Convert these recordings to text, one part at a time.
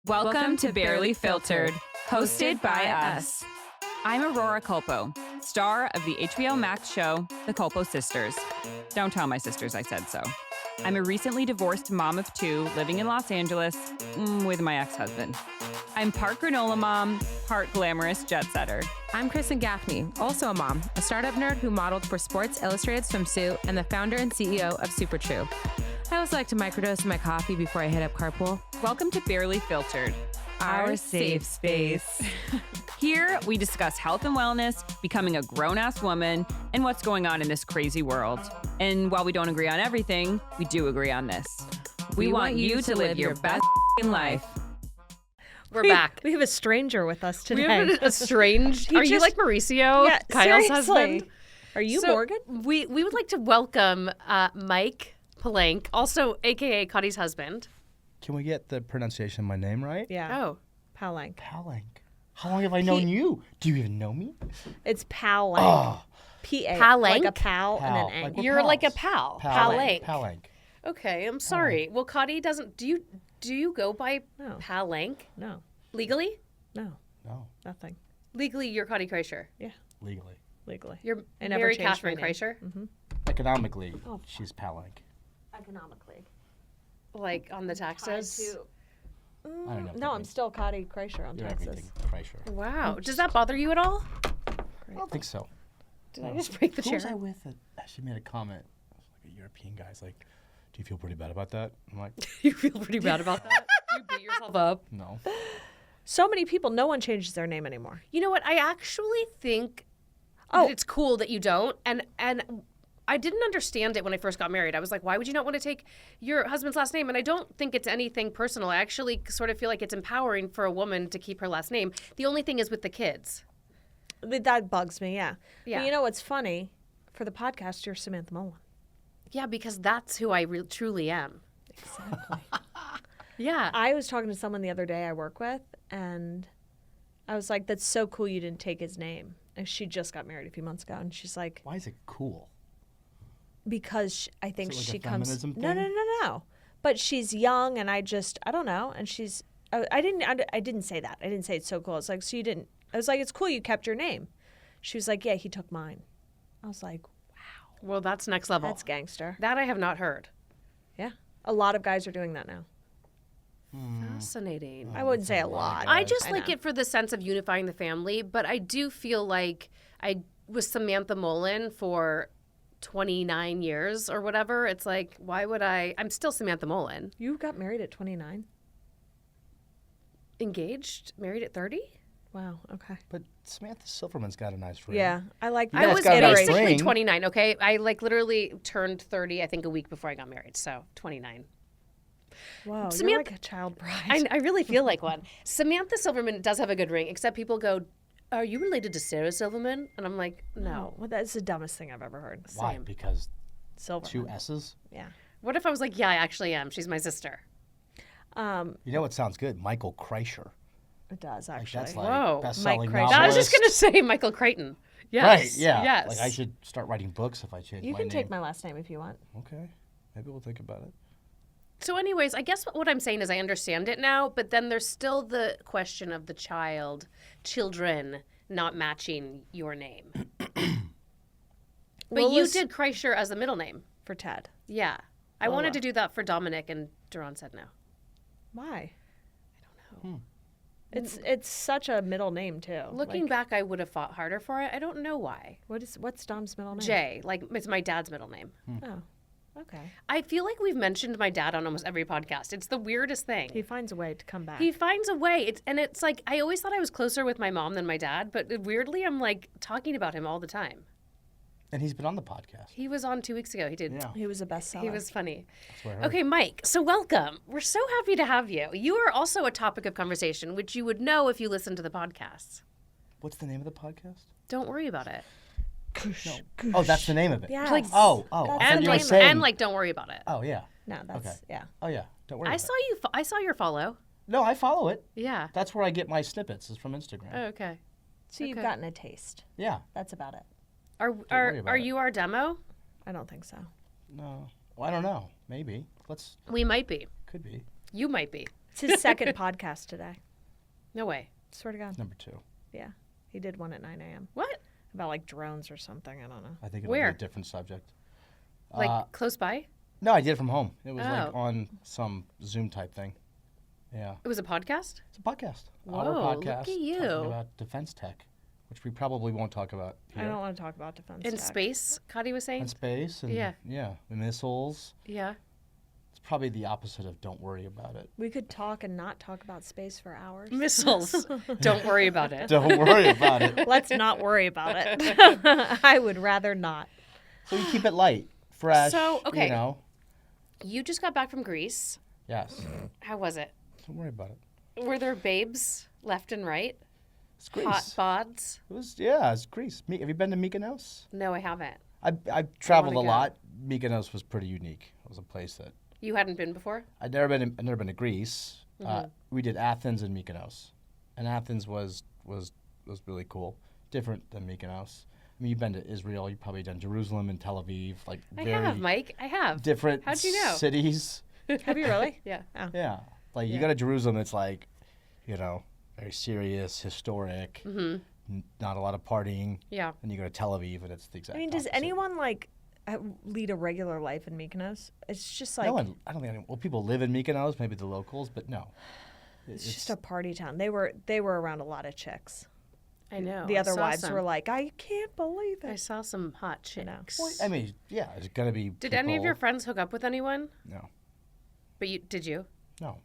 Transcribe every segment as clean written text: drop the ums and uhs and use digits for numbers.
Welcome to Barely Filtered, hosted by us. I'm Aurora Culpo, star of the HBO Max show, The Culpo Sisters. Don't tell my sisters I said so. I'm a recently divorced mom of two living in Los Angeles with my ex-husband. I'm part granola mom, part glamorous jet setter. I'm Kristen Gaffney, also a mom, a startup nerd who modeled for Sports Illustrated Swimsuit and the founder and CEO of Super True. I also like to microdose in my coffee before I hit up carpool. Welcome to Barely Filtered, our safe space. Here, we discuss health and wellness, becoming a grown-ass woman, and what's going on in this crazy world. And while we don't agree on everything, we do agree on this. We want you to live your best life. We're back. We have a stranger with us today. We have a strange. Are you like Mauricio, Yeah, Kyle's seriously. husband? Are you So, Morgan? We would like to welcome Mike Palank, also AKA Kottie's husband. Can we get the pronunciation of my name right? Yeah. Oh, Palank. Palank. How long have I known you? Do you even know me? It's Palank. Oh, P-A. Palank? Like a pal and Pal, an like ank. we're you're like a pals. pal. Palank. Palank. Okay, I'm sorry. Well, Kottie doesn't. Do you go by No. Palank No. legally? No. No, Nothing. Legally, you're Kottie Kreischer. legally. Legally. You're I never Mary changed my Catherine name. Kreischer, Economically, she's Palank. Economically. like on the taxes. I don't know. No, I'm still Kottie Kreischer on You're Texas. everything, Kreischer. Wow. Does that bother you at all? I don't think so. Did I just break the Who chair? was I with? She made a comment. It was like a European guy's like, "Do you feel pretty bad about that?" I'm like, You feel pretty bad about that? You beat yourself up? "No." So many people, no one changes their name anymore. You know what? I actually think that it's cool that you don't. And I didn't understand it when I first got married. I was like, why would you not want to take your husband's last name? And I don't think it's anything personal. I actually sort of feel like it's empowering for a woman to keep her last name. The only thing is with the kids. That bugs me, yeah. Yeah. But you know what's funny? For the podcast, you're Samantha Mollen. Yeah, because that's who I truly am. Exactly. Yeah. I was talking to someone the other day I work with, and I was like, that's so cool you didn't take his name. And she just got married a few months ago, and she's like, Why is it cool? because I think Is it like she a comes. feminism No, thing? no. But she's young, and I don't know. And she's, I didn't say that. I didn't say it's so cool. It's like, so you didn't. I was like, it's cool you kept your name. She was like, yeah, he took mine. I was like, Well, that's next level. that's gangster. That I have not heard. Yeah, a lot of guys are doing that now. Fascinating. I wouldn't say a lot. I just like know. it for the sense of unifying the family, but I do feel like I was Samantha Mollen for 29 years or whatever. It's like, why would I'm still Samantha Mollen. You got married at 29. Engaged, married at 30? Wow. Okay. But Samantha Silverman's got a nice ring. Yeah, I like You I guys was got a nice basically ring. 29, okay? I like literally turned 30, I think, a week before I got married, so 29. Wow, you're Samantha- like a child bride. I really feel like one. Samantha Silverman does have a good ring, except people go, are you related to Sarah Silverman? And I'm like, no. Well, that's the dumbest thing I've ever heard. Why? Same. Because Silver. 2 S's? Yeah. What if I was like, yeah, I actually am. She's my sister. You know what sounds good? Michael Kreischer. It does Like, actually. that's like Whoa. best-selling Mike Kreischer. novelist. I was just going to say Michael Crichton. Yes. Right, yeah. Yes. Like, I should start writing books if I change You my can name. take my last name if you want. Okay. Maybe we'll think about it. So anyways, I guess what I'm saying is I understand it now, but then there's still the question of the children not matching your name. But Well, you let's- did Kreischer as a middle name. For Ted. Yeah. I wanted to do that for Dominic, and Duran said no. Why? I don't know. It's such a middle name too. Looking Like, back, I would have fought harder for it. I don't know why. what's Dom's middle name? Jay, like it's my dad's middle name. Oh. Okay. I feel like we've mentioned my dad on almost every podcast. It's the weirdest thing. He finds a way to come back. He finds a way. It's like I always thought I was closer with my mom than my dad, but weirdly I'm like talking about him all the time. And he's been on the podcast. He was on 2 weeks ago. He did. Yeah. He was a bestseller. He was funny. That's what I heard. Okay, Mike. So welcome. We're so happy to have you. You are also a topic of conversation, which you would know if you listened to the podcast. What's the name of the podcast? Don't worry about it. Oh, that's the name of it. Yes. Like- Oh. That's I thought And you were like, saying. and like, don't worry about it. Oh, yeah. No, that's Okay. yeah. Oh, yeah. Don't worry I about saw you. I saw your follow. it. No, I follow it. Yeah. That's where I get my snippets, is from Instagram. Oh, okay. So you've Okay. gotten a taste. Yeah. That's about it. Are worry about are it. you our demo? I don't think so. No. Well, I don't know. Maybe. We might be. Could be. You might be. It's his second podcast today. No way. Swear to God. Number 2. Yeah. He did one at 9 a.m. What? About like drones or something. I don't know. I think it'll Where? be a different subject. Like close by? No, I did it from home. It was like Oh. on some Zoom type thing. Yeah. It was a podcast? It's a podcast. Whoa, Our look podcast at you. talking about defense tech, which we probably won't talk about here. I don't want to talk about defense. In tech. space, Kottie was saying? And space and Yeah. the missiles. Yeah. It's probably the opposite of don't worry about it. We could talk and not talk about space for hours. Missiles. Don't worry about it. Don't worry about it. Let's not worry about it. I would rather not. So you keep it light, fresh. So, okay. You know. You just got back from Greece. Yes. How was it? Don't worry about it. Were there babes left and right? It's Greece. Hot bods? It's Greece. Have you been to Mykonos? No, I haven't. I traveled a wanna go. lot. Mykonos was pretty unique. It was a place that You hadn't been before? I'd never been to Greece. Mm-hmm. We did Athens and Mykonos, and Athens was really cool. Different than Mykonos. I mean, you've been to Israel. You've probably done Jerusalem and Tel Aviv. Like I very have, Mike. I have. different How'd you know? cities. Have you really? Yeah. Yeah, like you go to Jerusalem, it's like, very serious, historic. Not a lot of partying. Yeah. And you go to Tel Aviv, and it's the exact. I mean, does opposite. anyone like lead a regular life in Mykonos? It's just like No one. I don't think anyone. Well, people live in Mykonos, maybe the locals, but no. it's just a party town. They were around a lot of chicks. I know. The I other saw wives some. were like, I can't believe I it. saw some hot You know. chicks. Well, I mean, yeah, it's gonna be. Did any of your friends hook up with anyone? No. But did you? No.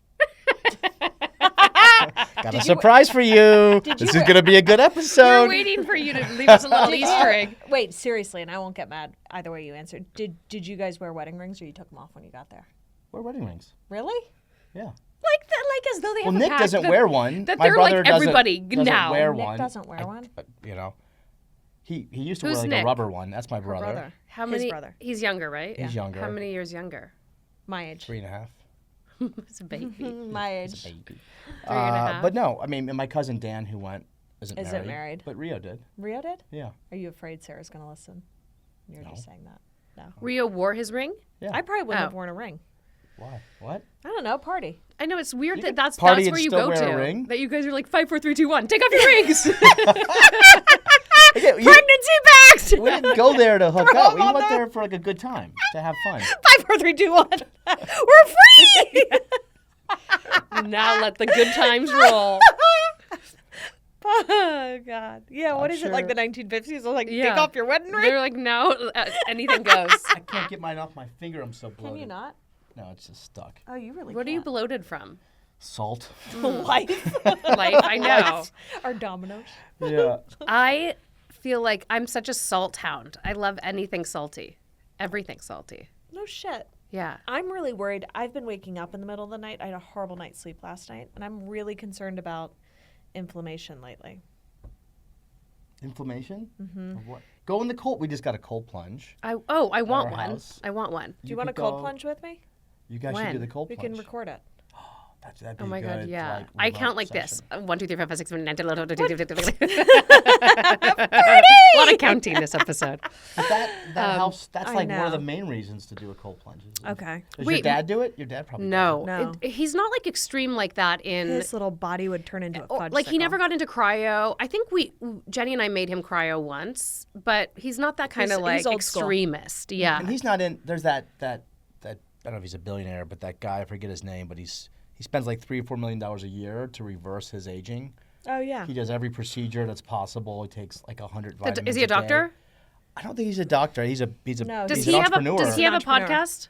Got a surprise for you. This is gonna be a good We're episode. waiting for you to leave us a little Easter egg. Wait, seriously, and I won't get mad either way you answered. Did you guys wear wedding rings or you took them off when you got there? Wear wedding rings. Really? Yeah. Like that, like as though they Well, have a Nick pact doesn't that- wear one. that My they're like brother doesn't- everybody doesn't now. wear Nick one. doesn't wear one? He used to Who's wear like Nick? a rubber one. That's my brother. Brother. How His many? brother. He's younger, right? He's younger. How many years younger? My age. 3.5. It's a baby. My age. Baby. 3.5. But no, I mean, and my cousin Dan, who went, isn't Isn't married. But Rio did. Rio did? Yeah. Are you afraid Sarah's going to listen? You're just saying that. No. Rio wore his ring. Yeah. I probably wouldn't Oh. have worn a ring. Why? What? I don't know, party. I know it's weird that could that's party where and you still go wear a to. ring? That you guys are like 5, 4, 3, 2, 1. Take off your rings. Yeah, Pregnancy bags. we didn't go there to hook Throw up. 'em We on went there. there for like a good time, to have fun. 5, 4, 3, 2, 1. We're free. Now let the good times roll. Oh God. Yeah. What I'm is it like sure- the 1950s? Like Yeah. take off your wedding ring. They're like, no, anything goes. I can't get mine off my finger. I'm so bloated. Can you not? No, it's just stuck. Oh, you really. What are you can't. bloated from? Salt. Life. Life, I know. Or Domino's. Yeah. I feel like I'm such a salt hound. I love anything salty. Everything salty. No shit. Yeah. I'm really worried. I've been waking up in the middle of the night. I had a horrible night's sleep last night, and I'm really concerned about inflammation lately. Inflammation? Mm-hmm. Of what? Go in the cold. We just got a cold plunge. I want our one. house. I want one. Do you want a could cold go- plunge with me? You guys should do When? the cold We plunge. can record it. That'd be Oh my god, good, yeah. like, I remote count like this. session. 1, 2, 3, 4, 5, 6, 7, 8, 9, 10, 11, 12, a lot of counting this episode. But that helps. That's I like one of know. the main reasons to do a cold plunge. Okay. Does Wait, your dad do it? Your dad probably No, No. he's not like extreme like that. His little body would turn into a fudge Like he sickle. never got into cryo. I think Jenny and I made him cryo once, but he's not that kind of He's like old school. extremist. Yeah. And he's not in. There's that. I don't know if he's a billionaire, but that guy, I forget his name, but he spends like $3 or $4 million a year to reverse his aging. Oh yeah. He does every procedure that's possible. He takes like 100 vitamins. Is he a day. doctor? I don't think he's a doctor. He's a No, he's Does an he have a entrepreneur. Does he have a Entrepreneur. podcast?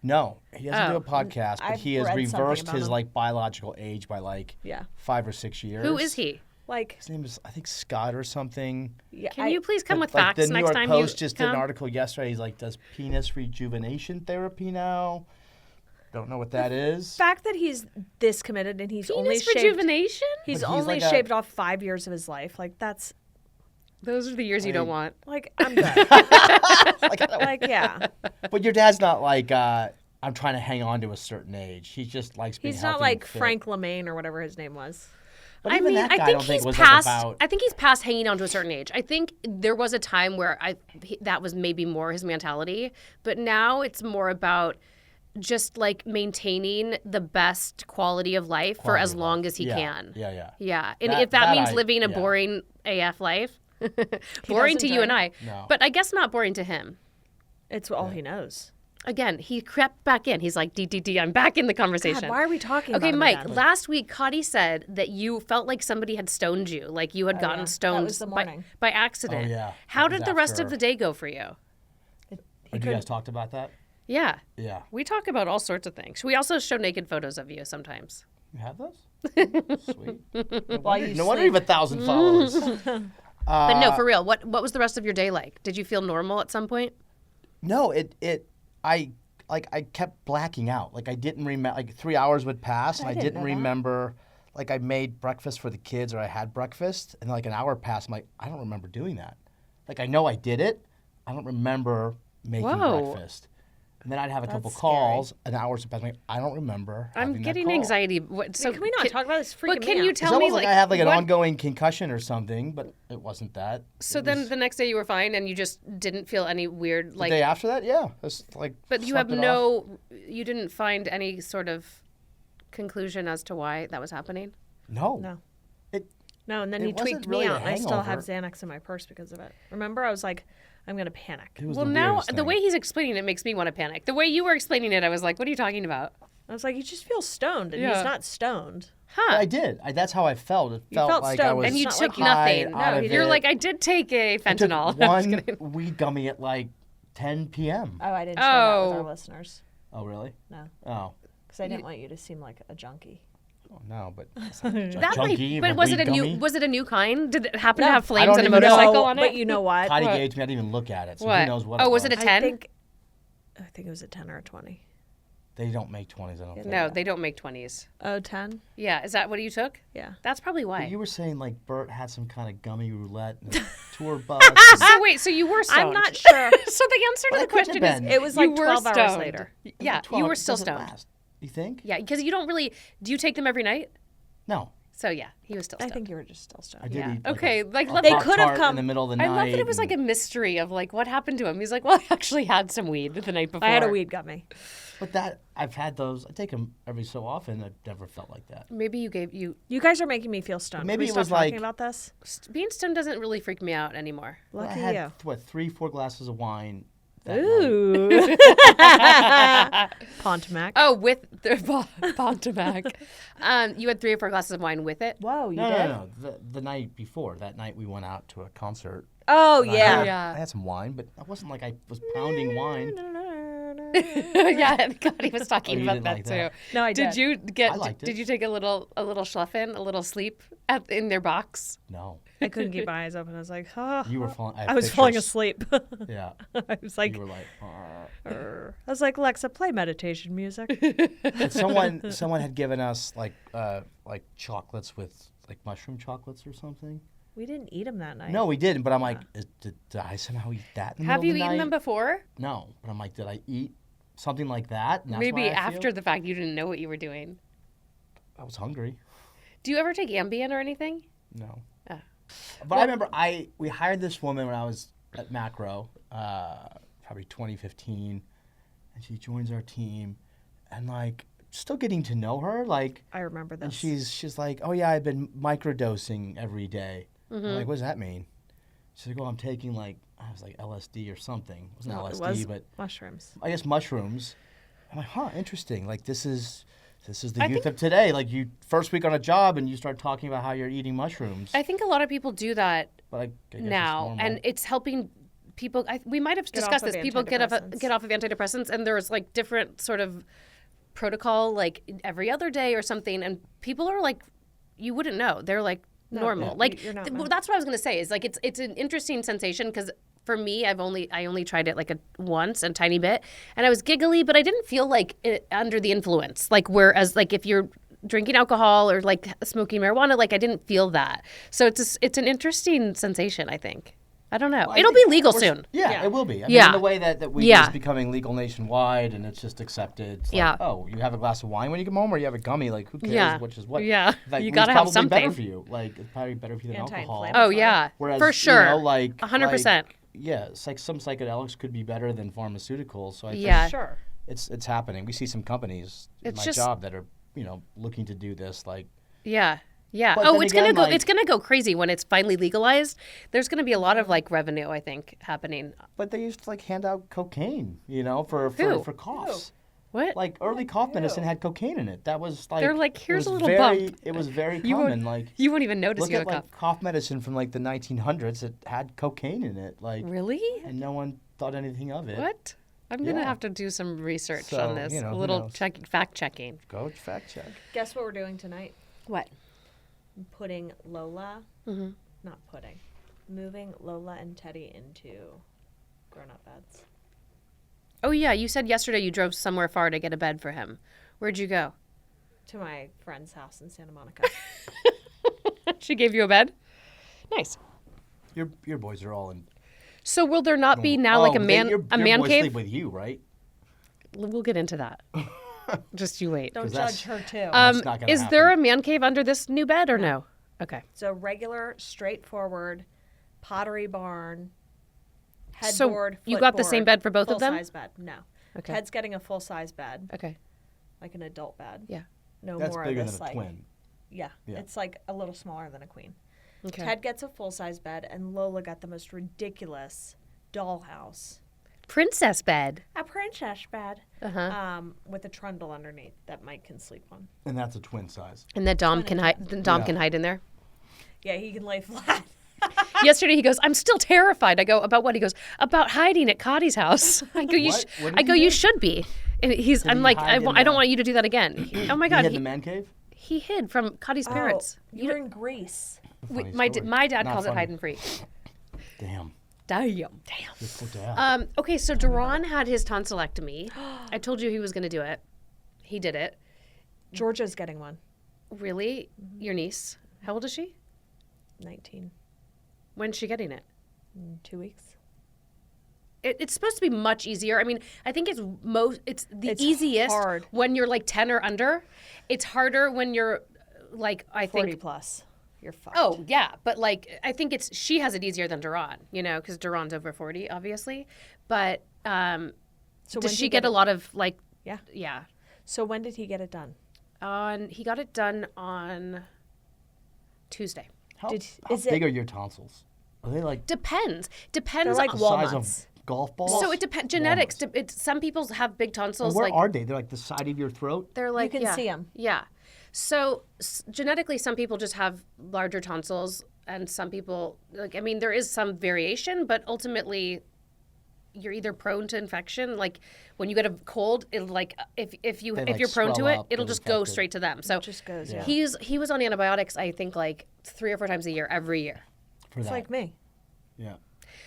No, he doesn't do Oh. a podcast, but I've he has read something reversed about his him. like biological age by like Yeah. 5 or 6 years. Who is he? Like. His name is I think Scott or something. Yeah. Can you please come with Like facts the New next York time Post you just did come? an article yesterday. He's like, does penis rejuvenation therapy now? Don't know what that is. Fact that he's this committed and he's only Penis shaved. rejuvenation? He's But he's only like a- shaved off 5 years of his life. Like that's Those are the years you don't want. like I'm good. like yeah. But your dad's not like I'm trying to hang on to a certain age. He just likes being He's healthy not and like fit. Frank LeMaine or whatever his name was. But I even mean, that guy I I think don't think he's was past. like about. I think he's past hanging on to a certain age. I think there was a time where that was maybe more his mentality, but now it's more about just like maintaining the best quality of life for Quality as of long life. as he can. Yeah. Yeah. And That- if that that means I- living a yeah. boring AF life, boring to doesn't you and drink. I. No. But I guess not boring to him. It's all he knows. Again, he crept back in. He's like, DDD, I'm back in the conversation. God, why are we talking Okay, about Mike, it again? last week, Kottie said that you felt like somebody had stoned you, like you had gotten yeah. stoned That was the morning. by accident. Oh, yeah. How That was did the rest of after- the day go for you? Have you guys talked about that? Yeah. Yeah. We talk about all sorts of things. We also show naked photos of you sometimes. You have those? Sweet. While you No wonder you have 1,000 followers. But no, for real, what was the rest of your day like? Did you feel normal at some point? No, I kept blacking out. Like I didn't remember. Like 3 hours would pass, and I didn't remember. Like I made breakfast for the kids, or I had breakfast, and like an hour passed. I'm like, I don't remember doing that. Like I know I did it. I don't remember making Whoa. breakfast. And then I'd have a couple That's calls, and hours would pass. I'm like, I don't remember. I'm having that getting call. anxiety. What, so Can we not talk about this? But Freaking can me you out. tell It's me almost like I had like an what- ongoing concussion or something, but it wasn't that. So It then was the next day you were fine and you just didn't feel any weird the like. day after that, yeah, it's like. But you have slept it off. you didn't find any sort of conclusion as to why that was happening. No. No. It. No, and then It he tweaked wasn't really me a out, and I still have hangover. Xanax in my purse because of it. Remember, I was like, I'm going to panic. It was Well, the now weirdest the thing. way he's explaining it makes me want to panic. The way you were explaining it, I was like, "What are you talking about?" I was like, he just feels stoned, and Yeah. he's not stoned. Huh? I did. That's how I felt. It You felt felt like I stoned, was. And you It's took not like nothing. high out of You're it. like, I did take a I took fentanyl. No, I'm just one kidding. weed gummy at like 10 p.m. Oh, I didn't share that with Oh. our listeners. Oh, really? No, Oh. because I didn't want you to seem like a junkie. Oh, no, but That junkie, might, but was weed it a gummy? new? Was it a new kind? Did it happen No, to have I flames don't and a even know. motorcycle on it? But you know what? Kottie What? gauge me. I didn't even look at it, so What? who knows what Oh, it was it a 10? I think it was a 10 or a 20. They don't make 20s, I don't think. No, they don't make 20s. Oh, 10? Yeah, is that what you took? Yeah. That's probably why. But you were saying like Bert had some kind of gummy roulette and a tour bus. So wait, so you were stoned? I'm not sure. So the answer to Well, the it couldn't question have is, been. It was you like were 12 hours stoned. later. Yeah, 12, you were it still doesn't stoned. last. You think? Yeah, because you don't really. Do you take them every night? No. So yeah, he was still I stoned. think you were just still stoned. I did Yeah. eat. Okay, like, a let- They Pop could have Tart come- in the middle of the I night. love that it was like a mystery of like what happened to him. He's like, well, I actually had some weed the night before. I had a weed gummy. But that I've had those. I take them every so often. I've never felt like that. Maybe you gave you You guys are making me feel stoned. Maybe Can we it stop was talking like- about this? being stoned doesn't really freak me out anymore. I Lucky had you. 3-4 glasses of wine. That night. Ooh. Pontomac. Oh, with the Pontomac. You had 3 or 4 glasses of wine with it. Whoa, you No, did? no. The night before. That night we went out to a concert. Oh, And I yeah. had- Yeah. I had some wine, but it wasn't like I was pounding wine. Yeah, God, he was talking Oh, you about didn't that like too. that? No, I Did did. you get? I liked Did it. you take a little schluffen, a little sleep in their box? No. I couldn't keep my eyes open. I was like, oh. You were falling. I was falling asleep. Yeah. I was like, You were like. I was like, Alexa, play meditation music. And someone had given us like chocolates with like mushroom chocolates or something. We didn't eat them that night. No, we didn't. But I'm like, did I somehow eat that? In the Have middle you of the eaten them night? before? No, but I'm like, did I eat something like that? And that's Maybe why I after feel- the fact you didn't know what you were doing. I was hungry. Do you ever take Ambien or anything? No. Oh. But I remember we hired this woman when I was at Macro, probably 2015, and she joins our team, and like still getting to know her, like, I remember and this. she's like, oh yeah, I've been microdosing every day. Mm-hmm. I'm like, what does that mean? She's like, oh, I'm taking like I was like LSD or something. It wasn't No, it LSD, was but mushrooms. I guess mushrooms. I'm like, huh, interesting. Like this is the youth of today. Like you first week on a job and you start talking about how you're eating mushrooms. I think a lot of people do that But I guess it's now, normal. and it's helping people. We might have Get off discussed of this. People get off antidepressants. of antidepressants, and there's like different sort of protocol, like every other day or something, and people are like, you wouldn't know. They're like normal. yeah, Like you're not well, that's what I was gonna say. Is like it's an interesting sensation because. For me, I only tried it like once, a tiny bit, and I was giggly, but I didn't feel like under the influence. Like whereas, like if you're drinking alcohol or like smoking marijuana, like I didn't feel that. So it's an interesting sensation. I think. I don't know. Well, I It'll be think legal we're- soon. Yeah, it will be. I Yeah. mean, in the way that weed Yeah. is becoming legal nationwide and it's just accepted. It's like, Yeah. oh, you have a glass of wine when you come home, or you have a gummy. Like, who cares Yeah. which is what? Yeah. Like, You weed's gotta have probably better something. for you. Like, it's probably better for you than alcohol. Anti-inflammatory. Oh yeah, Whereas, for sure. You know, like 100%. Yeah, it's like some psychedelics could be better than pharmaceuticals. So I think, Yeah. Sure. it's happening. We see some companies in It's my just- job that are, looking to do this. Like, Yeah. Yeah. But Oh, then it's again, gonna go. like- It's gonna go crazy when it's finally legalized. There's gonna be a lot of like revenue, I think, happening. but they used to like hand out cocaine, for Who? for coughs. What? Like early cough medicine had cocaine in it. That was like They're like, it "Here's was a little very, bump." It was very You won't- common. Like You won't even notice look you at have a like cough medicine from like the 1900s. It had cocaine in it. Like Really? and no one thought anything of it. What? I'm gonna Yeah. have to do some research So, on this. who A little knows? fact checking. Go fact check. Guess what we're doing tonight? What? I'm putting Lola, Mm-hmm. not putting, moving Lola and Teddy into grown-up beds. Oh yeah, you said yesterday you drove somewhere far to get a bed for him. Where'd you go? To my friend's house in Santa Monica. She gave you a bed. Nice. Your boys are all in. So will there not be now like a man your boys cave? sleep with you, right? We'll get into that. Just you wait. Don't 'Cause judge that's- her too. That's not gonna Is there a happen. man cave under this new bed or no? Okay. So regular, straightforward, pottery barn, So headboard. you got the same footboard, bed for both of them? Full-size bed. No. Okay. Ted's getting a full-size bed, Okay. like an adult bed. Yeah. No That's more bigger of this than a like. twin. Yeah, Yeah. it's like a little smaller than a queen. Okay. Ted gets a full-size bed, and Lola got the most ridiculous dollhouse. Princess bed. A princess bed. Uh-huh. With a trundle underneath that Mike can sleep on. And that's a twin size. And that Dom can hide. Dom Yeah. can hide in there. Yeah, he can lay flat. Yesterday he goes, "I'm still terrified." I go, "About what?" He goes, "About hiding at Kottie's house." I go, "You." What? What did I go, he "You do?" should be." And I'm he like, hide in I don't the- want you to do that again." Oh my You God. had the man cave? He hid from Kottie's parents. You were in Greece. Funny My story. dad Not calls it funny. hide and free. Damn. Damn. You're so dad. Okay, so Duran had his tonsillectomy. I told you he was going to do it. He did it. Georgia's getting one. Really? Your niece? How old is she? 19. When's she getting it? In 2 weeks. It's supposed to be much easier. I mean, I think it's the It's easiest hard. when you're like 10 or under. It's harder when you're like, I 40 think. plus. You're fucked. Oh, yeah. But like, I think she has it easier than Duran, because Duran's over 40, obviously. But So does when she did he get a lot of like, Yeah. yeah. So when did he get it done? He got it done on Tuesday. How, did- how is big it- are your tonsils? Are they like Depends. They're Depends like on. the size walnuts. of golf balls? So it depends. Genetics. Walnuts. Some people have big And tonsils. where like are they? They're like the side of your throat? they're like can yeah. see 'em. Yeah. So genetically, some people just have larger tonsils, and some people there is some variation, but ultimately, you're either prone to infection. Like when you get a cold, it'll like if you're like, prone to swell it, up, it'll get just go infected. straight to them. So It just goes, yeah. he was on antibiotics. I think like 3 or 4 times a year, every year. For It's that. like me. Yeah.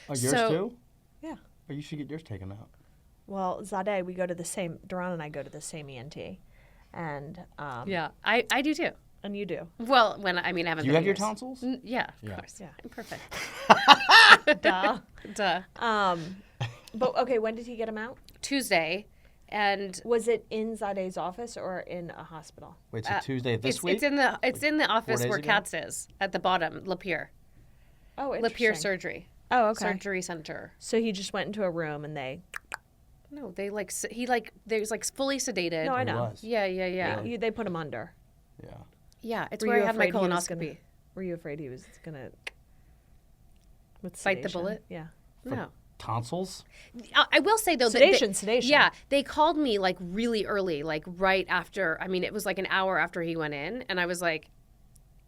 Oh, yours So- too? Yeah. Oh, you should get yours taken out. Well, Zadeh, we go to the same, Duran and I go to the same ENT. And Yeah, I do too. and you do. Well, I haven't. Do you been have in your years. tonsils? Yeah, of Yeah. course. Yeah. I'm perfect. Duh. Duh. But okay, when did he get him out? Tuesday, and Was it in Zadeh's office or in a hospital? Wait, so Tuesday of this it's, week? it's in the office days where ago? Katz is at the bottom, Lapeer. Oh, Lapeer interesting. Surgery. Oh, okay. Surgery Center. So he just went into a room and they. No, they there's like fully sedated. No, I It know. was. Yeah. They put him under. Yeah. Yeah, it's Were where you I had my afraid he was colonoscopy. Were you afraid he was gonna with Bite the sedation? bullet? Yeah. No. Tonsils? I will say though, Sedation, sedation. Yeah, they called me like really early, like right after. It was like an hour after he went in, and I was like,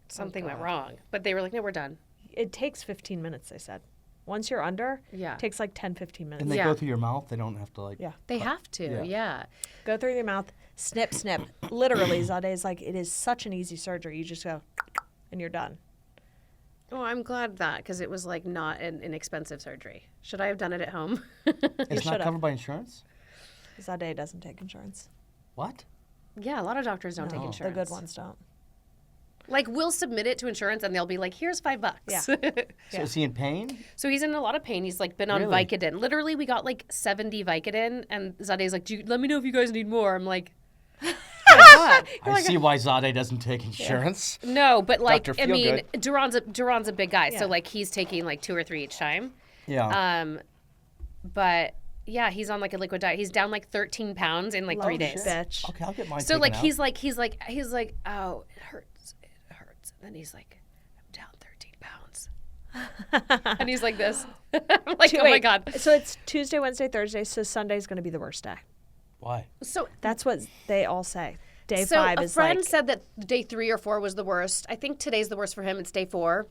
something went wrong. But they were like, no, we're done. It takes 15 minutes. They said. Once you're under, Yeah. it takes like 10, 15 minutes. And they Yeah. go through your mouth? They don't have to like... Yeah. They have to. yeah. Yeah. Go through your mouth, snip, snip. Literally, Zadeh is like, it is such an easy surgery. You just go, and you're done. Oh, I'm glad that because it was like not an inexpensive surgery. Should I have done it at home? It's not should've. covered by insurance? Zadeh doesn't take insurance. What? Yeah, a lot of doctors don't take No. insurance. The good ones don't. Like we'll submit it to insurance and they'll be like, "Here's $5." Yeah. So is he in pain? So he's in a lot of pain. He's like been on Really? Vicodin. Literally, we got like 70 Vicodin, and Zadeh's like, let me know if you guys need more. I'm like, I see why Zadeh doesn't take insurance. no, but like Dr. I mean, Feelgood. Duran's a big guy, so Yeah. like he's taking like 2 or 3 each time. Yeah. But Yeah, he's on like a liquid diet. He's down like 13 pounds in like 3 days. Bitch. Okay, I'll get mine. So taken like out. he's like, oh, it hurts. And then he's like, I'm down 13 pounds. And he's like this. I'm like, oh my God. So it's Tuesday, Wednesday, Thursday. So Sunday's going to be the worst day. Why? So That's what they all say. Day so 5 a is friend like. said that day 3 or 4 was the worst. I think today's the worst for him. It's day 4.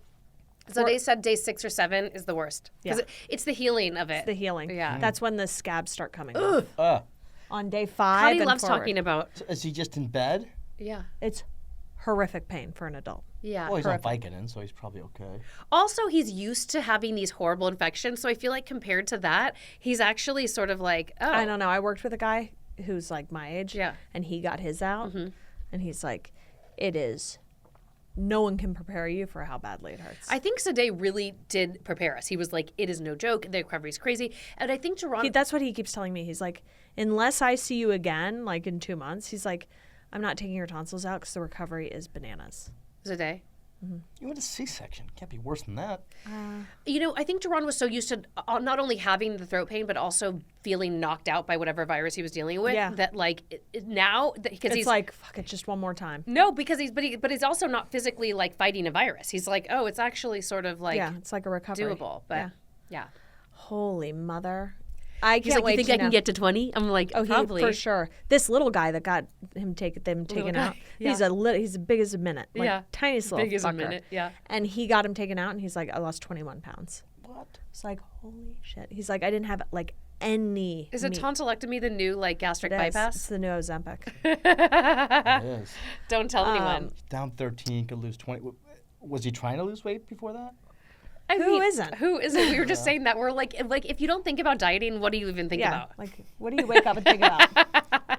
So they said day 6 or 7 is the worst. Because it's the healing of it. the healing. Yeah. That's when the scabs start coming off. On day 5 Kottie and loves forward. talking about. So is he just in bed? Yeah. It's horrific pain for an adult. Yeah. Well, he's on Vicodin, so he's probably okay. Also, he's used to having these horrible infections. So I feel like compared to that, he's actually sort of like, oh. I don't know. I worked with a guy who's like my age. Yeah. And he got his out. And he's like, it is. No one can prepare you for how badly it hurts. I think Sade really did prepare us. He was like, it is no joke. The recovery's crazy. And I think Geron... That's what he keeps telling me. He's like, unless I see you again, like in 2 months, he's like, I'm not taking your tonsils out because the recovery is bananas. Sade. You want a C-section? Can't be worse than that. You know, I think Geron was so used to not only having the throat pain, but also feeling knocked out by whatever virus he was dealing with. Yeah. That like now, because It's he's like, fuck it, just one more time. no, because but he's also not physically like fighting a virus. He's like, oh, it's actually sort of like Yeah, it's like a recovery. doable. But yeah. Holy mother. I can't He's like, wait you think to I can know. get to 20? I'm like, Oh, probably. for sure. This little guy that got them taken out. Yeah. He's as big as a minute. Like, Yeah. tiniest little Big as a fucker. minute, yeah. And he got him taken out, and he's like, I lost 21 pounds. What? It's like, holy shit. He's like, I didn't have like any. Is a meat. tonsillectomy the new like gastric It is. It's bypass? the new Ozempic. It is. Don't tell anyone. Down 13, could lose 20. Was he trying to lose weight before that? I Who mean, isn't? Who isn't? We were just saying that we're like if you don't think about dieting, what do you even think Yeah. about? Like, what do you wake up and think about?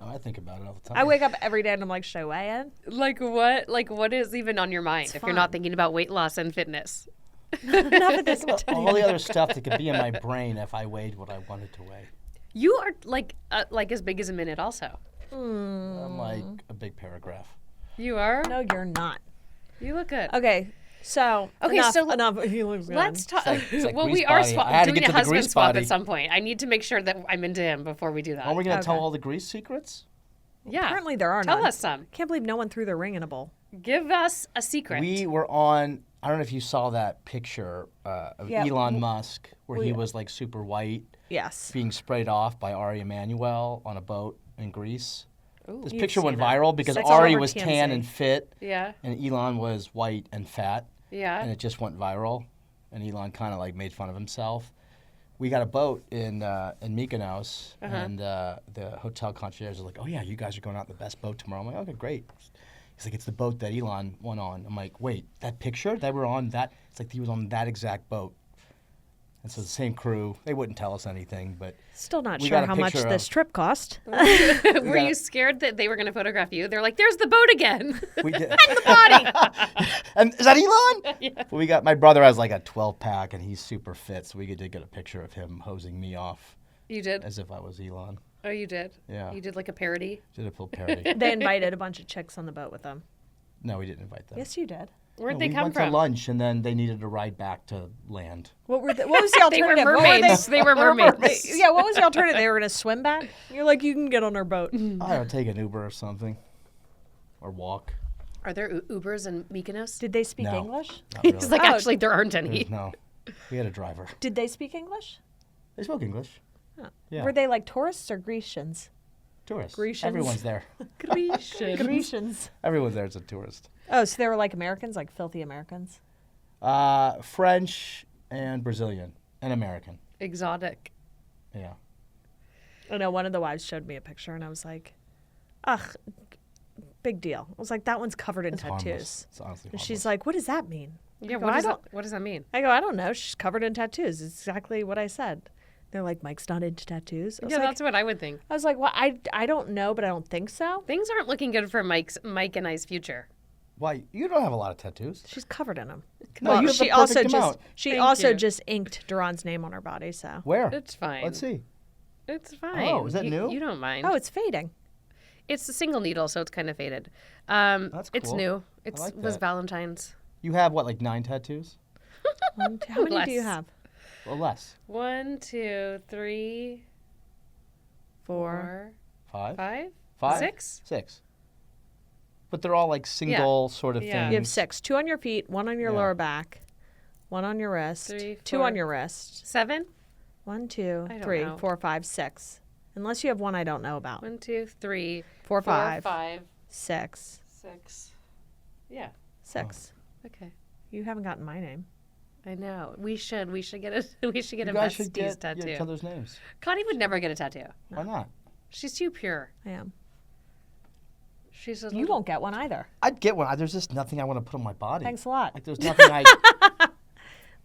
Oh, I think about it all the time. I wake up every day and I'm like, should I weigh in? Like what is even on your mind if you're not thinking about weight loss and fitness? Enough of this. all the other stuff that could be in my brain if I weighed what I wanted to weigh. You are like as big as a minute also. I'm like a big paragraph. You are? No, you're not. You look good. Okay, so Okay, enough, so enough. He looks good. Let's talk. it's like well, grease we are body. I had to doing get a to the husband grease swap body. at some point. I need to make sure that I'm into him before we do that. Are we going to tell all the grease secrets? Yeah. Apparently there are Tell none. us some. Can't believe no one threw their ring in a bowl. Give us a secret. We were on, I don't know if you saw that picture of Yeah, Elon Musk where he was like super white Yes. being sprayed off by Ari Emanuel on a boat in Greece. This You've picture went seen it. viral because It's all Ari over was tan TMZ. and fit Yeah. and Elon was white and fat. Yeah. And it just went viral, and Elon kind of like made fun of himself. We got a boat in Mykonos, and the hotel concierge was like, "Oh yeah, you guys are going out in the best boat tomorrow." I'm like, "Okay, great." He's like, "It's the boat that Elon went on." I'm like, "Wait, that picture that we're on that?" It's like he was on that exact boat. And so the same crew. They wouldn't tell us anything, but Still not We sure got a how much picture this of- trip cost. Were you scared that they were going to photograph you? They're like, "There's the boat again." we did. The body. And is that Elon? Yeah. We got my brother has like a 12-pack, and he's super fit, so we did get a picture of him hosing me off You did? as if I was Elon. Oh, you did? Yeah. You did like a parody? Did a full parody. They invited a bunch of chicks on the boat with them. No, we didn't invite them. Yes, you did. Where'd No, they we come went from? to lunch, and then they needed a ride back to land. What was the They were alternative? mermaids. They were mermaids. Yeah, what was the alternative? They were going to swim back? You're like, you can get on our boat. I don't know, take an Uber or something. Or walk. Are there Ubers in Mykonos? Did they speak No. English? Not really. It's like, Oh. actually, there aren't any. No. We had a driver. Did they speak English? They spoke English. Yeah. Were they like tourists or Grecians? Tourists. Grecians? Everyone's there. Grecians. Everyone there is a tourist. Oh, so they were like Americans, like filthy Americans? French and Brazilian and American. Exotic. Yeah. I know one of the wives showed me a picture, and I was like, ugh, big deal. I was like, that one's covered in It's tattoos. harmless. It's honestly And harmless. she's like, what does that mean? Yeah, I go, what does that mean? I go, I don't know. She's covered in tattoos. It's exactly what I said. They're like, Mike's not into tattoos. I was Yeah, like, that's what I would think. I was like, well, I don't know, but I don't think so. Things aren't looking good for Mike and I's future. Why? You don't have a lot of tattoos. She's covered in them. No, you have she the also perfect just amount. Thank you. just inked Duran's name on her body. So Where? It's fine. Let's see. It's fine. Oh, is that new? You don't mind. oh, it's fading. It's a single needle, so it's kind of faded. That's It's cool. new. I It like was that. Valentine's. You have, what, like 9 tattoos? How many do you Less. have? Or less? 1, 2, 3, 4, Five? 5, Five? 6. 6. But they're all like single sort of Yeah. things. You have 6. 2 on your feet, 1 on your Yeah. lower back, 1 on your wrist, 3, 2 4. on your wrist. 7. 1, 2, I don't 3, know. 4, 5, 6. Unless you have one I don't know about. 1, 2, 3, 4, 5, 5, 6. 6. Yeah. 6. Okay. You haven't gotten my name. I know. We should get a we should get You a guys besties should get tattoo. each other's names. Kottie would never get a tattoo. Why not? She's too pure. I am. She's a You little- won't get one either. I'd get one. There's just nothing I want to put on my body. Thanks a lot. Like there's nothing I.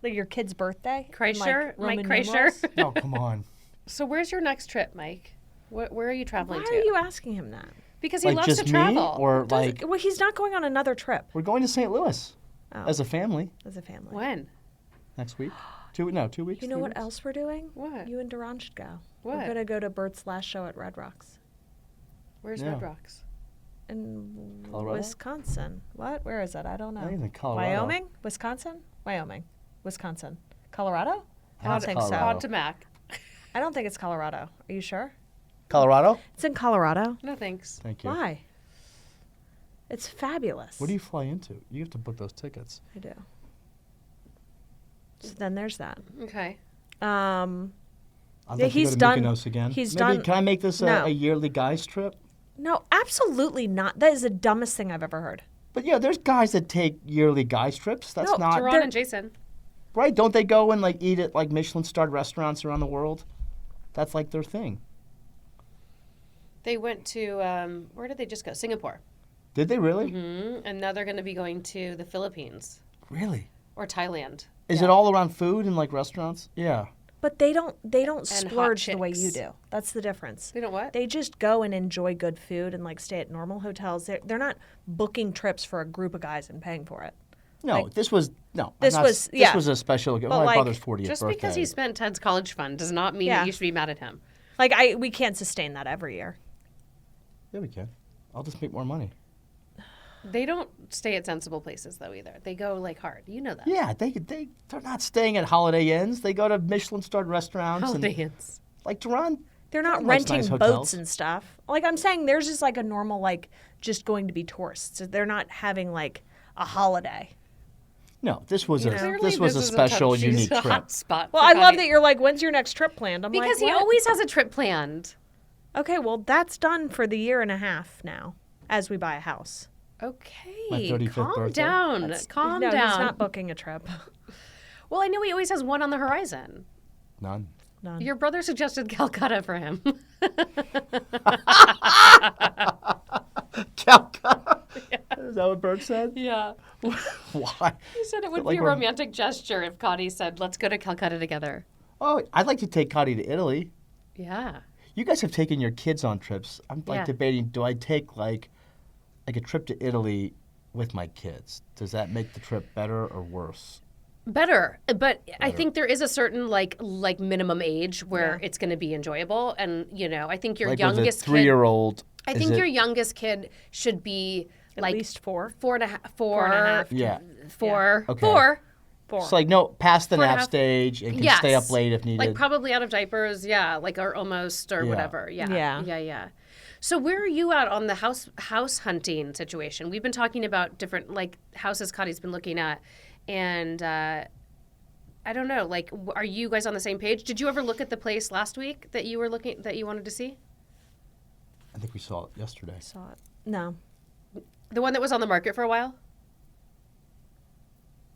Like your kid's birthday? Kreischer, And, like, Mike Roman Kreischer. numerals? No, come on. So where's your next trip, Mike? Where are you traveling Why to? are you asking him that? Because he Like loves just to travel. me, or like Well, he's not going on another trip we're going to St. Louis Oh. as a family as a family. When? next week. 2 weeks. You know 3 what weeks? else we're doing? What? You and Duran should go. What? We're going to go to Bert's last show at Red Rocks Where's Yeah. Red Rocks? in Colorado? Wisconsin. What? Where is it? I don't know. I think it's in Colorado. Wyoming? Wisconsin? Wyoming. Wisconsin. Colorado? I don't That's think Colorado. On to Mac. I don't think it's Colorado. Are you sure? Colorado? It's in Colorado. No thanks. Thank you. Why? It's fabulous. What do you fly into? You have to book those tickets. I do. So then there's that. Okay. I'd Yeah, like to he's go to done- Mykonos again. he's Maybe, done- Can I make this No. a yearly guys trip? No, absolutely not. That is the dumbest thing I've ever heard. But yeah, there's guys that take yearly guys trips. That's No, not Duran and Jason. right. Don't they go and like eat at like Michelin-starred restaurants around the world? That's like their thing. They went to where did they just go? Singapore. Did they really? And now they're going to be going to the Philippines Really? or Thailand. Is it all around food and like restaurants? Yeah. But they don't hot splurge the way you chicks. do. That's the difference. They don't what? They just go and enjoy good food and like stay at normal hotels. They're not booking trips for a group of guys and paying for it. No, this was no. This I'm not- was- This yeah. was a special. But, My like, brother's 40th Just birthday. because he spent Ted's college fund does not mean Yeah. that you should be mad at him. Like we can't sustain that every year. Yeah, we can. I'll just make more money. They don't stay at sensible places though either. They go like hard. You know that. Yeah, they're not staying at Holiday Inns. They go to Michelin-starred restaurants. Holiday and, Inns. like Duran. They're not Duran likes renting nice boats hotels. and stuff. Like I'm saying, there's just like a normal like just going to be tourists. So they're not having like a holiday. No, this was Clearly this was a is special, touchy unique trip. hot spot. Well, for I love Kottie. that you're like, when's your next trip planned? I'm Because like, he what? always has a trip planned. Okay, well that's done for the year and a half now, as we buy a house. Okay. My 35th calm birthday? down. Calm no, down. he's not booking a trip. Well, I know he always has one on the horizon. None. None. Your brother suggested Calcutta for him. Calcutta. Is that what Bert said? yeah. Why? He said it would Like be a we're- romantic gesture if Kottie said, let's go to Calcutta together. Oh, I'd like to take Kottie to Italy. Yeah. You guys have taken your kids on trips. I'm like Yeah. debating, do I take like a trip to Italy with my kids? Does that make the trip better or worse? Better, but I think there is a certain like minimum age where it's going to be enjoyable, and I think your Like youngest with a 3-year-old. I think your youngest kid should be At like least four. 4.5, Yeah. 4, Okay. 4, It's like no past the 4.5. nap stage and can Yes. stay up late if needed. like probably out of diapers, like or almost or Yeah. whatever, yeah. So where are you at on the house hunting situation? We've been talking about different like houses Kottie's been looking at, and I don't know, like, are you guys on the same page? Did you ever look at the place last week that you wanted to see? I think we saw it yesterday. Saw it. No. The one that was on the market for a while?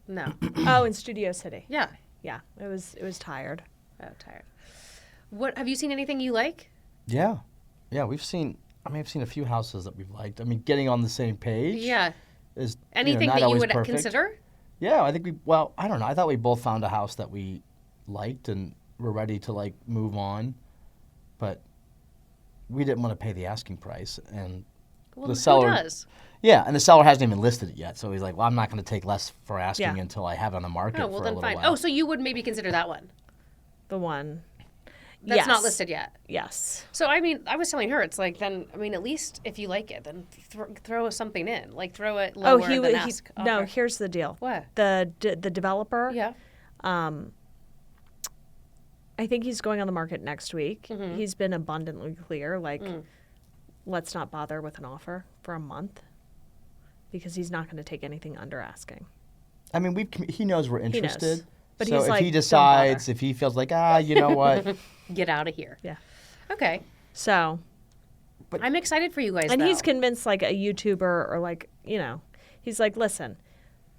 No. Oh, in Studio City. Yeah. Yeah, it was tired. Oh, tired. What have you seen anything you like? Yeah. Yeah, I've seen a few houses that we've liked. I mean, getting on the same page Yeah. is Anything not that you always would perfect. consider? Yeah, I think I don't know. I thought we both found a house that we liked and were ready to like move on, but we didn't want to pay the asking price, and Well, the who seller does? Yeah, and the seller hasn't even listed it yet, so he's like, "Well, I'm not going to take less for asking Yeah. until I have it on the market Oh, well for a then little fine. while." Oh, so you would maybe consider that one. The one. That's not Yes. listed yet. Yes. So I mean, I was telling her it's like then I mean at least if you like it then throw something in like throw it lower than ask. No, offer. here's the deal. What? The developer. Yeah. I I think he's going on the market next week. Mm-hmm. He's been abundantly clear, like, let's not bother with an offer for a month because he's not going to take anything under asking. I mean, he knows we're interested. knows. But so he's if like, he "Don't decides, bother." if he feels like, you know what? Get out of here. Yeah. Okay. So, I'm excited for you guys, and though. he's convinced like a YouTuber or like, he's like, listen,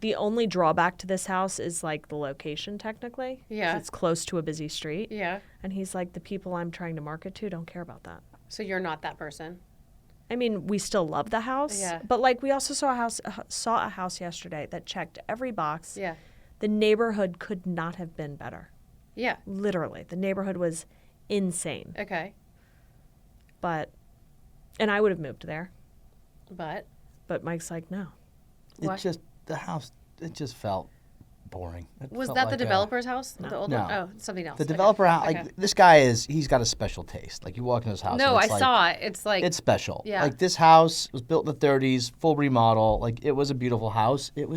the only drawback to this house is like the location technically. 'Cause Yeah. it's close to a busy street. Yeah. And he's like, the people I'm trying to market to don't care about that. So you're not that person. I mean, we still love the house. Yeah. But like we also saw a house yesterday that checked every box. Yeah. The neighborhood could not have been better. Yeah. Literally. The neighborhood was insane. Okay. And I would have moved there. But Mike's like, no. What? The house, it just felt boring. It was felt that the like developer's house? The old No. one? Oh, something else. The Okay. developer, Okay. like, this guy he's got a special taste. Like, you walk in his house. No, and I it's like, saw it. It's like It's special. Yeah. Like, this house was built in the 30s, full remodel. Like, it was a beautiful house. It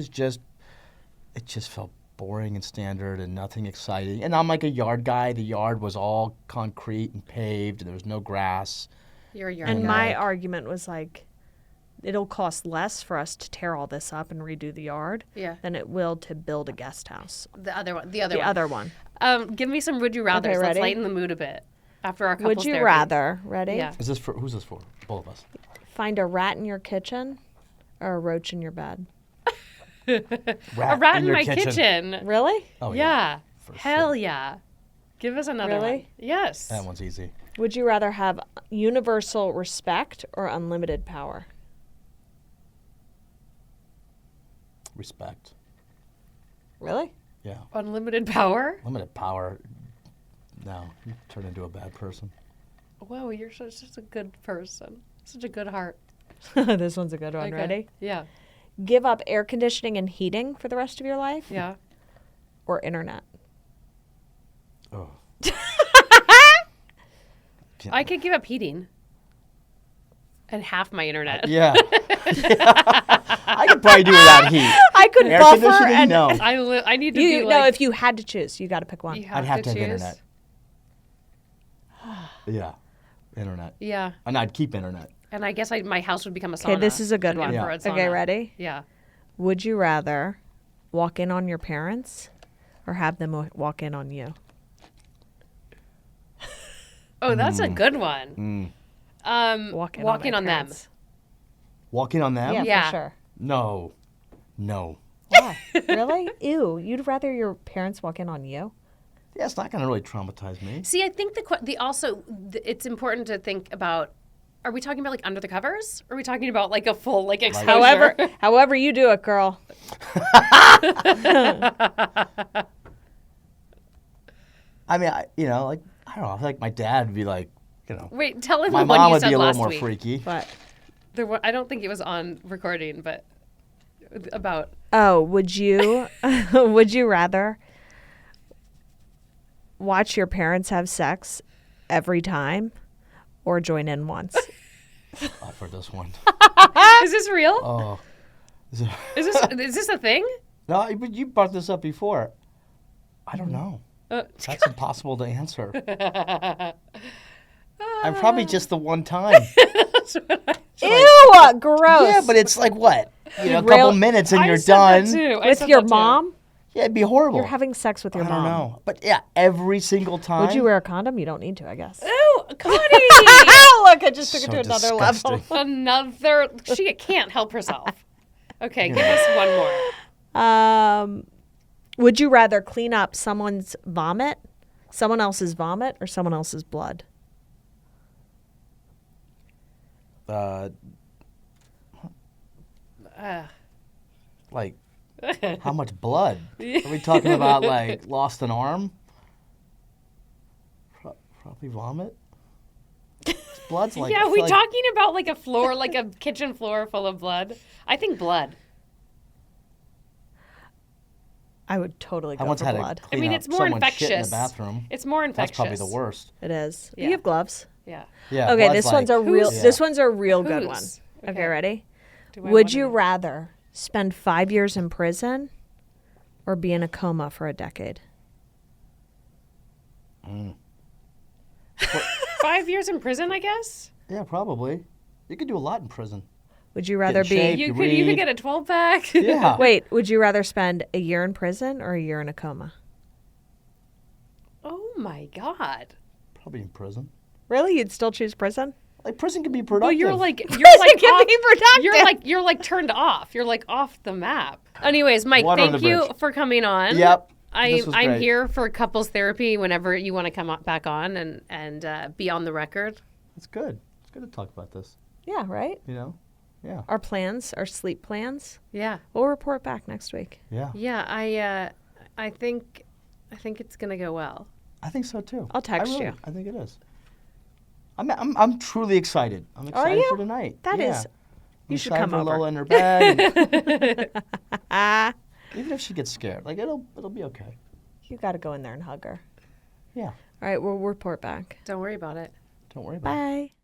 just felt boring and standard and nothing exciting. And I'm like a yard guy. The yard was all concrete and paved, and there was no grass. you're a And guy. my argument was like, it'll cost less for us to tear all this up and redo the yard Yeah. than it will to build a guest house. The other one. The other one. Give me some would you rather. Okay, Let's ready? lighten the mood a bit after our couples Would you therapy. rather, ready? Yeah. Who's this for? Both of us. Find a rat in your kitchen or a roach in your bed? A rat in your my kitchen. Really? Oh, Yeah. For Hell sure. yeah. Give us another one. Really? Yes. That one's easy. Would you rather have universal respect or unlimited power? Respect. Really? Yeah. Unlimited power? Limited power. No, you turn into a bad person. Whoa, you're such a good person. Such a good heart. This one's a good one. Okay. Ready? Yeah. Give up air conditioning and heating for the rest of your life Yeah. or internet? Oh. I could give up heating and half my internet. Yeah. I could probably do without heat. I could Air buffer conditioning? and No. I need to you be no. like. If you had to choose, you got to pick one. You I'd have to have choose? internet. Yeah. Internet. Yeah. And I'd keep internet. And I guess my house would become a sauna. Okay, this is a good an one. infrared Okay, sauna. ready? Yeah. Would you rather walk in on your parents or have them walk in on you? Oh, that's a good one. Walk in Walking on my them. parents. Walk in on them? Yeah, Yeah. for sure. No. No. Why? Really? Ew. You'd rather your parents walk in on you? Yeah, it's not going to really traumatize me. See, I think it's important to think about. Are we talking about like under the covers? Or are we talking about like a full like exposure? However you do it, girl. I mean, I don't know. I feel like my dad would be like, Wait, tell him my the one mom you would said be a little last more week. freaky. But I don't think it was on recording, but about would you rather watch your parents have sex every time or join in once? Oh, for this one. Is this real? Oh. Is this a thing? No, but you brought this up before. I don't know. That's impossible to answer. I'm probably just the one time. Ew, gross. Yeah, but it's like what? A couple Rail- minutes and I you're said that done. too. I With said your that too. mom? Yeah, it'd be horrible. You're having sex with your I mom. don't know. But yeah, every single time. Would you wear a condom? You don't need to, I guess. Ew, Kottie! Look, I just took So it to another disgusting. level. She can't help herself. Okay, give us one more. Would you rather clean up someone else's vomit, or someone else's blood? Like, how much blood? Are we talking about like lost an arm? Probably vomit. Blood's like. Yeah, I are feel we like- talking about like a floor, like a kitchen floor full of blood? I think blood. I would totally go I once for had blood. to clean mean, up it's more someone's shit in infectious. the bathroom. It's more That's infectious. probably the worst. It is. Yeah. You have gloves. Yeah. Yeah. Okay, blood's this one's a like- real. Yeah. This one's a real good one. Whose? Okay, Okay. ready? Do I Would wanna you know? rather spend 5 years in prison or be in a coma for a decade? 5 years in prison, I guess. Yeah, probably. You could do a lot in prison. Would you rather Get in shape, be? You read. could get a 12-pack. Yeah. Wait, would you rather spend a year in prison or a year in a coma? Oh my God. Probably in prison. Really, you'd still choose prison? Like prison can be productive. Well, you're like Prison can be productive. You're like turned off. You're like off the map. Anyways, Mike, Water thank under the you bridge. for coming on. Yep. I'm This was great. here for couples therapy whenever you want to come back on and be on the record. It's good. It's good to talk about this. Yeah, right? You know. Yeah. Our plans, our sleep plans. Yeah. We'll report back next week. Yeah. Yeah, I think it's gonna go well. I think so too. I'll text I really- you. I think it is. I'm truly excited. I'm excited you? for tonight. That yeah. is. I'm You should excited come for over. Lola in her bed. Even if she gets scared, like it'll be okay. You got to go in there and hug her. Yeah. All right, we'll report back. Don't worry about it. Don't worry about it. Bye.